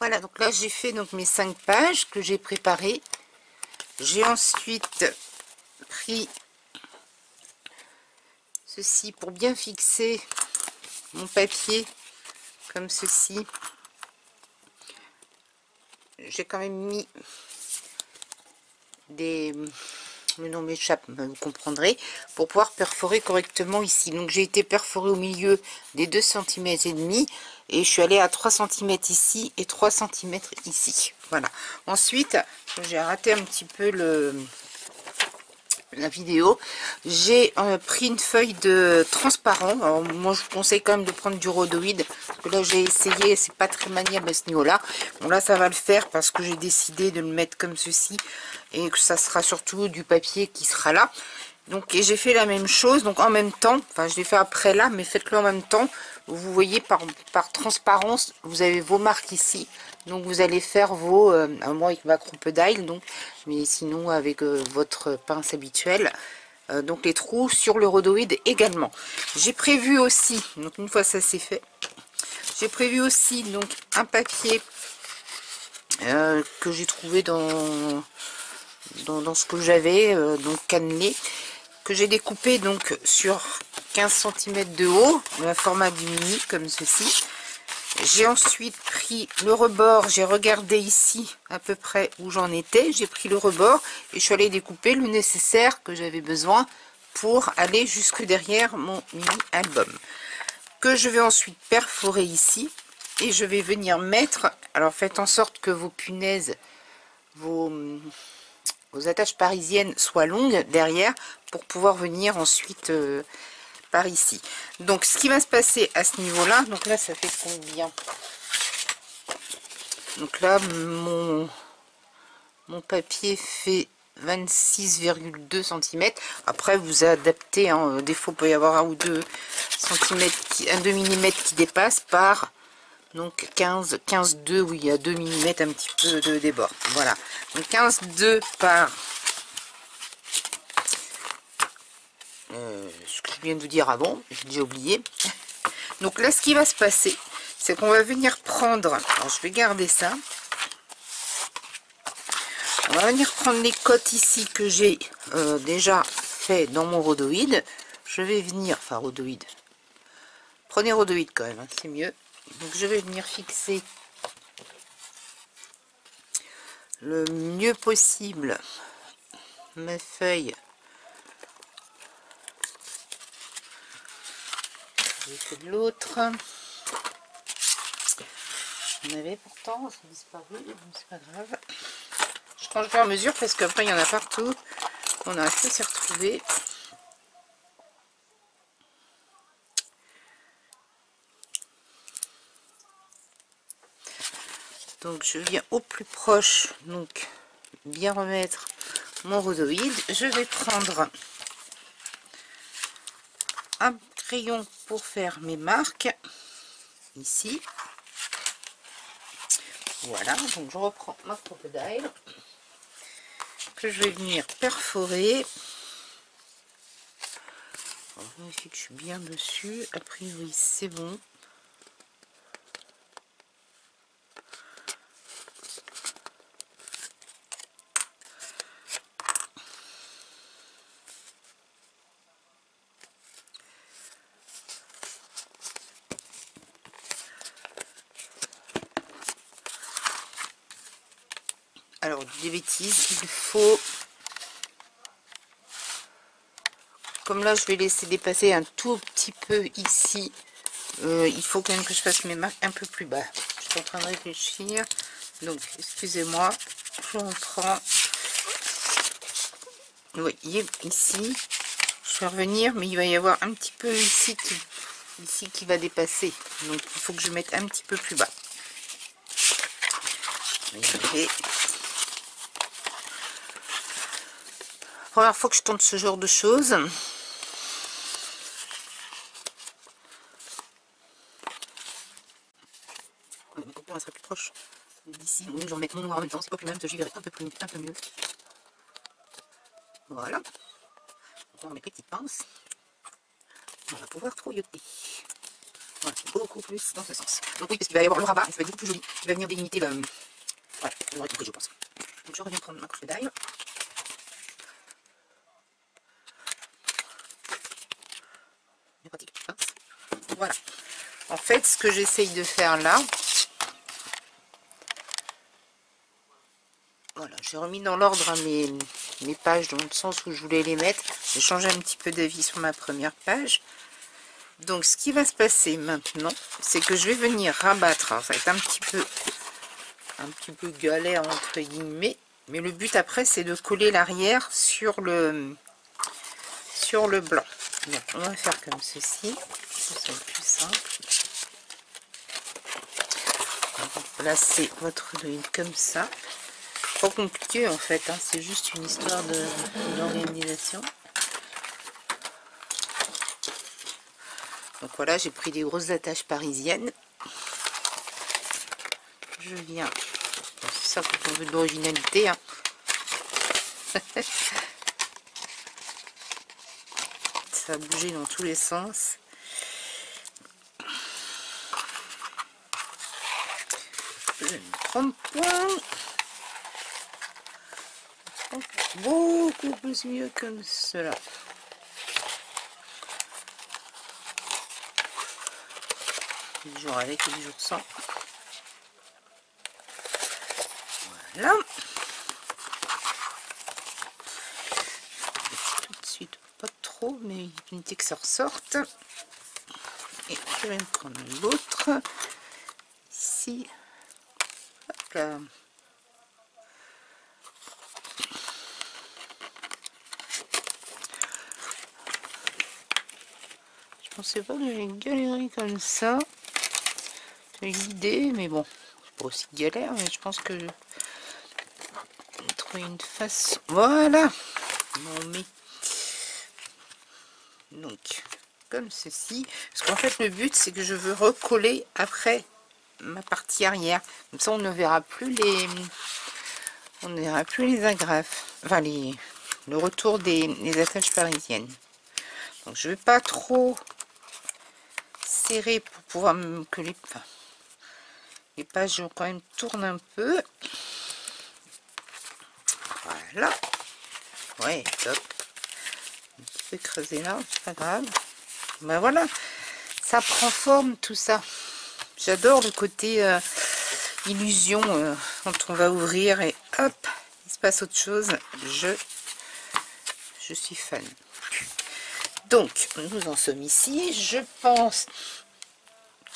Voilà, donc là j'ai fait donc mes 5 pages que j'ai préparées. J'ai ensuite pris ceci pour bien fixer mon papier, comme ceci. J'ai quand même mis des... Le nom m'échappe, vous comprendrez, pour pouvoir perforer correctement ici. Donc j'ai été perforé au milieu des 2,5 cm et je suis allée à 3 cm ici et 3 cm ici. Voilà. Ensuite, j'ai raté un petit peu la vidéo. J'ai pris une feuille de transparent. Alors, moi je vous conseille quand même de prendre du rhodoïde, parce que là j'ai essayé, c'est pas très maniable à ce niveau là. Bon, là ça va le faire parce que j'ai décidé de le mettre comme ceci et que ça sera surtout du papier qui sera là. Donc, et j'ai fait la même chose, donc en même temps, enfin je l'ai fait après là, mais faites-le en même temps. Vous voyez par transparence, vous avez vos marques ici, donc vous allez faire vos, moi avec ma crocodile, donc, mais sinon avec votre pince habituelle, donc les trous sur le rhodoïde également. J'ai prévu aussi, donc une fois ça c'est fait, j'ai prévu aussi donc un papier que j'ai trouvé dans ce que j'avais, donc cannelé, que j'ai découpé donc sur 15 cm de haut, un format du mini comme ceci. J'ai ensuite pris le rebord, j'ai regardé ici à peu près où j'en étais, j'ai pris le rebord et je suis allée découper le nécessaire que j'avais besoin pour aller jusque derrière mon mini album, que je vais ensuite perforer ici et je vais venir mettre, alors faites en sorte que vos punaises, vos attaches parisiennes soient longues derrière pour pouvoir venir ensuite par ici. Donc ce qui va se passer à ce niveau là, donc là ça fait combien? Donc là mon papier fait 26,2 cm. Après vous adaptez, hein. Des fois il peut y avoir 1 ou 2 cm, 2 mm qui dépasse par donc 15,2, oui, il y a 2 mm un petit peu de débord. Voilà, donc 15,2 par ce que je viens de vous dire avant, j'ai déjà oublié. Donc là, ce qui va se passer, c'est qu'on va venir prendre, alors je vais garder ça, on va venir prendre les cotes ici que j'ai déjà fait dans mon rhodoïde. Je vais venir, enfin rhodoïde, prenez rhodoïde quand même, hein, c'est mieux. Donc je vais venir fixer le mieux possible mes feuilles. J'ai fait de l'autre. On avait pourtant, ça a disparu, c'est pas grave. Je range au fur et à mesure parce qu'après il y en a partout. On a pas s'y retrouver. Donc je viens au plus proche, donc bien remettre mon rhodoïde. Je vais prendre un crayon pour faire mes marques ici. Voilà, donc je reprends ma crocodile que je vais venir perforer. On vérifie que je suis bien dessus. A priori c'est bon. Alors des bêtises, il faut, comme là je vais laisser dépasser un tout petit peu ici, il faut quand même que je fasse mes marques un peu plus bas. Je suis en train de réfléchir, donc excusez-moi, je reprends. Vous voyez ici, je vais revenir, mais il va y avoir un petit peu ici qui va dépasser, donc il faut que je mette un petit peu plus bas. Et première fois que je tente ce genre de choses. On sera plus proche d'ici. Je vais remettre mon noir en même temps, c'est pas plus mal, j'y verrai un peu mieux. Voilà. On va mettre les petites pinces. On va pouvoir trouilloter. Voilà, beaucoup plus dans ce sens. Donc oui, parce qu'il va y avoir le rabat, ça va être beaucoup plus joli. Il va venir délimiter le... Voilà, vous aurez compris, je pense. Donc je reviens prendre ma couche d'ail. Bien pratique. Voilà. En fait, ce que j'essaye de faire là, voilà, j'ai remis dans l'ordre hein, mes pages dans le sens où je voulais les mettre. J'ai changé un petit peu d'avis sur ma première page. Donc ce qui va se passer maintenant, c'est que je vais venir rabattre. Alors, ça va être un petit peu galère entre guillemets, mais le but après c'est de coller l'arrière sur le blanc. Donc on va faire comme ceci, ça sera plus simple. On va placer votre douille comme ça. Pas compliqué en fait, hein, c'est juste une histoire d'organisation. Donc voilà, j'ai pris des grosses attaches parisiennes. Je viens, c'est ça quand on veut de l'originalité. Hein. Ça a bougé dans tous les sens. Je vais me prendre point. Beaucoup plus mieux comme cela. Les jours avec et les jours sans. Voilà. Tout de suite, pas trop, mais éviter que ça ressorte. Et je vais me prendre l'autre. Ici. Hop là. Je pensais pas que j'allais galérer comme ça. C'est l'idée, mais bon, c'est pas aussi galère, mais je pense que je vais trouver une façon. Voilà. On met donc comme ceci. Parce qu'en fait, le but, c'est que je veux recoller après ma partie arrière. Comme ça, on ne verra plus les agrafes. Enfin, le retour des attaches parisiennes. Donc, je vais pas trop serrer pour pouvoir que les pages quand même tournent un peu. Voilà. Ouais, top. Un petit peu creusé là, c'est pas grave. Ben voilà, ça prend forme tout ça. J'adore le côté illusion quand on va ouvrir et hop, il se passe autre chose. Je suis fan. Donc, nous en sommes ici. Je pense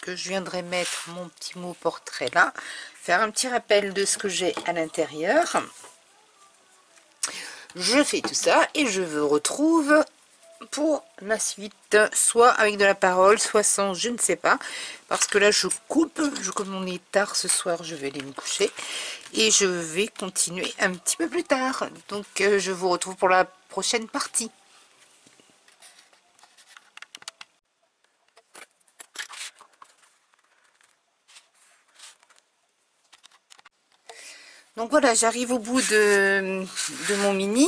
que je viendrai mettre mon petit mot portrait là, faire un petit rappel de ce que j'ai à l'intérieur. Je fais tout ça et je vous retrouve pour la suite, soit avec de la parole, soit sans, je ne sais pas, parce que là je coupe, comme on est tard ce soir, je vais aller me coucher et je vais continuer un petit peu plus tard. Donc je vous retrouve pour la prochaine partie. Donc voilà, j'arrive au bout de mon mini.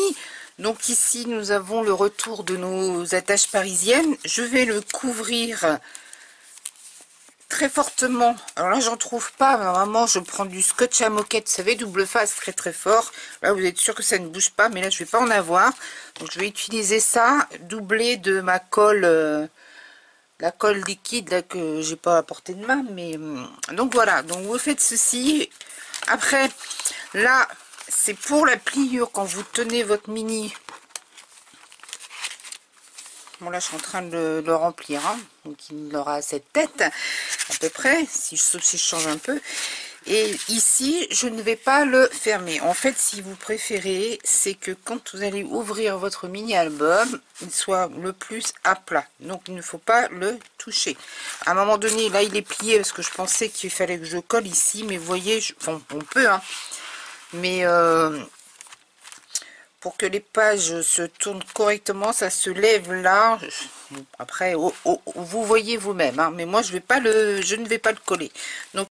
Donc ici, nous avons le retour de nos attaches parisiennes. Je vais le couvrir très fortement. Alors là, j'en trouve pas. Normalement, je prends du scotch à moquette, vous savez, double face, très très fort. Là, vous êtes sûr que ça ne bouge pas, mais là, je vais pas en avoir. Donc, je vais utiliser ça, doublé de ma colle, la colle liquide là que j'ai pas à portée de main. Mais donc voilà. Donc vous faites ceci. Après, là, c'est pour la pliure quand vous tenez votre mini. Bon, là, je suis en train de le remplir. Hein. Donc, il aura cette tête, à peu près, sauf si je change un peu. Et ici, je ne vais pas le fermer. En fait, si vous préférez, c'est que quand vous allez ouvrir votre mini-album, il soit le plus à plat. Donc, il ne faut pas le toucher. À un moment donné, là, il est plié parce que je pensais qu'il fallait que je colle ici. Mais vous voyez, enfin, on peut, hein. Mais pour que les pages se tournent correctement, ça se lève là. Après, vous voyez vous-même, hein, mais moi je ne vais pas le coller. Donc